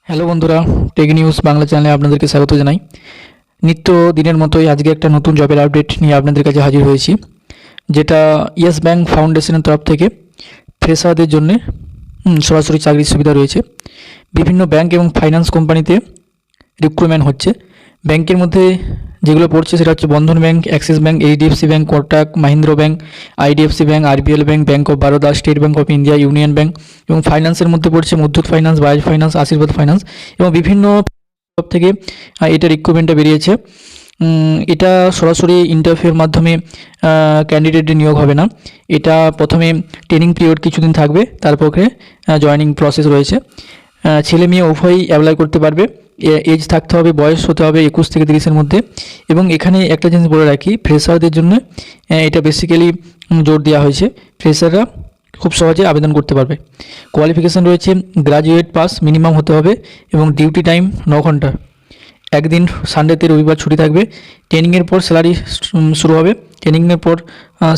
Hello বন্ধুরা, tech news Bangla চ্যানেলে আপনাদেরকে স্বাগত জানাই। নিত্য দিনের মতোই আজকে একটা নতুন জবের আপডেট নিয়ে আপনাদের কাছে হাজির হয়েছি, যেটা ইয়েস ব্যাংক ফাউন্ডেশনের তরফ থেকে ফ্রেশারদের জন্য সরাসরি চাকরির সুবিধা রয়েছে। বিভিন্ন ব্যাংক এবং ফাইন্যান্স কোম্পানিতে রিক্রুটমেন্ট হচ্ছে। ব্যাংকের মধ্যে যেগুলো পড়ছে সেটা হচ্ছে Bandhan bank, Axis bank, HDFC bank, Kotak Mahindra bank, IDFC bank, RBL bank, bank of Baroda, state bank of India, union bank. এবং ফাইন্যান্সের মধ্যে পড়ছে Muthoot finance, Bajaj finance, Ashirvad finance এবং বিভিন্ন তরফ থেকে এটা রিক্রুটমেন্টটা বেরিয়েছে। এটা সরাসরি ইন্টারভিউর মাধ্যমে ক্যান্ডিডেটের নিয়োগ হবে না। এটা প্রথমে ট্রেনিং পিরিয়ড কিছুদিন থাকবে, তারপরে জয়েনিং প্রসেস রয়েছে। ছেলে মেয়ে উভয়ই অ্যাপ্লাই করতে পারবে। এজ থাকতে হবে, বয়স হতে হবে 21 থেকে 30-এর মধ্যে। এবং এখানে একটা জিনিস বলে রাখি, ফ্রেশারদের জন্য এটা বেসিক্যালি জোর দেওয়া হয়েছে। ফ্রেশাররা খুব সহজে আবেদন করতে পারবে। কোয়ালিফিকেশান রয়েছে গ্রাজুয়েট পাস মিনিমাম হতে হবে এবং ডিউটি টাইম 9 ঘন্টা। একদিন সানডেতে রবিবার ছুটি থাকবে। ট্রেনিংয়ের পর স্যালারি শুরু হবে। ট্রেনিংয়ের পর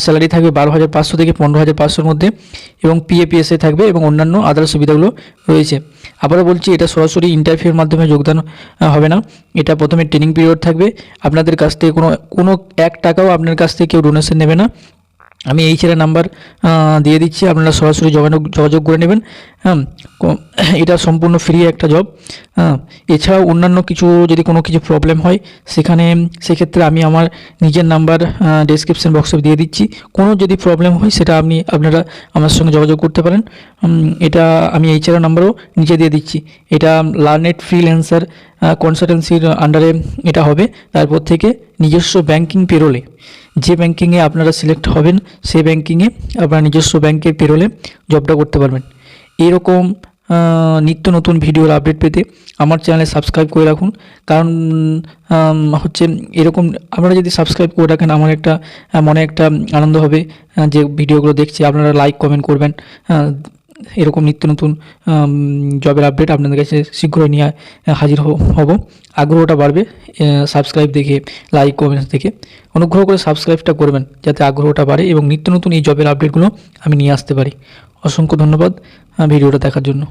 স্যালারি থাকবে 12,500 থেকে 15,500-এর মধ্যে এবং পিএপিএসএ থাকবে এবং অন্যান্য আদার সুবিধাগুলো রয়েছে। আবারও বলছি, এটা সরাসরি ইন্টারভিউর মাধ্যমে যোগদান হবে না। এটা প্রথমে ট্রেনিং পিরিয়ড থাকবে। আপনাদের কাছ থেকে কোনো 1 টাকাও আপনার কাছ থেকে কেউ ডোনেশন নেবে না। আমি এই ছেলে নাম্বার দিয়ে দিচ্ছি, আপনারা সরাসরি যোগাযোগ করে নেবেন। এটা সম্পূর্ণ ফ্রি একটা জব। এছাড়াও অন্যান্য যদি কোনো কিছু প্রবলেম হয় সেক্ষেত্রে আমি আমার নিজের নাম্বার ডেসক্রিপশন বক্সে দিয়ে দিচ্ছি। কোনো যদি প্রবলেম হয় সেটা আপনারা আমার সঙ্গে যোগাযোগ করতে পারেন। এটা আমি এই ছেলে নাম্বারও নিচে দিয়ে দিচ্ছি। এটা লার্নেড ফ্রিল্যান্সার কনসালটেন্সির আন্ডারে এটা হবে। তারপর থেকে নিজস্ব ব্যাংকিং পেরোলে, যে ব্যাংকিংয়ে আপনারা সিলেক্ট হবেন সেই ব্যাংকিংয়ে আপনারা নিজস্ব ব্যাংকের পেরোলে জবটা করতে পারবেন। এরকম নিত্য নতুন ভিডিওর আপডেট পেতে আমার চ্যানেলে সাবস্ক্রাইব করে রাখুন। কারণ এরকম আপনারা যদি সাবস্ক্রাইব করে রাখেন, আমার মনে একটা আনন্দ হবে যে ভিডিওগুলো দেখছি আপনারা লাইক কমেন্ট করবেন। এরকম নিত্য নতুন জবের আপডেট আপনাদের কাছে শীঘ্রই নিয়ে হাজির হব। আগ্রহটা বাড়বে সাবস্ক্রাইব দেখে, লাইক কমেন্টস দেখে। অনুগ্রহ করে সাবস্ক্রাইবটা করবেন যাতে আগ্রহটা বাড়ে এবং নিত্য নতুন এই জবের আপডেটগুলো আমি নিয়ে আসতে পারি। অসংখ্য ধন্যবাদ ভিডিওটা দেখার জন্য।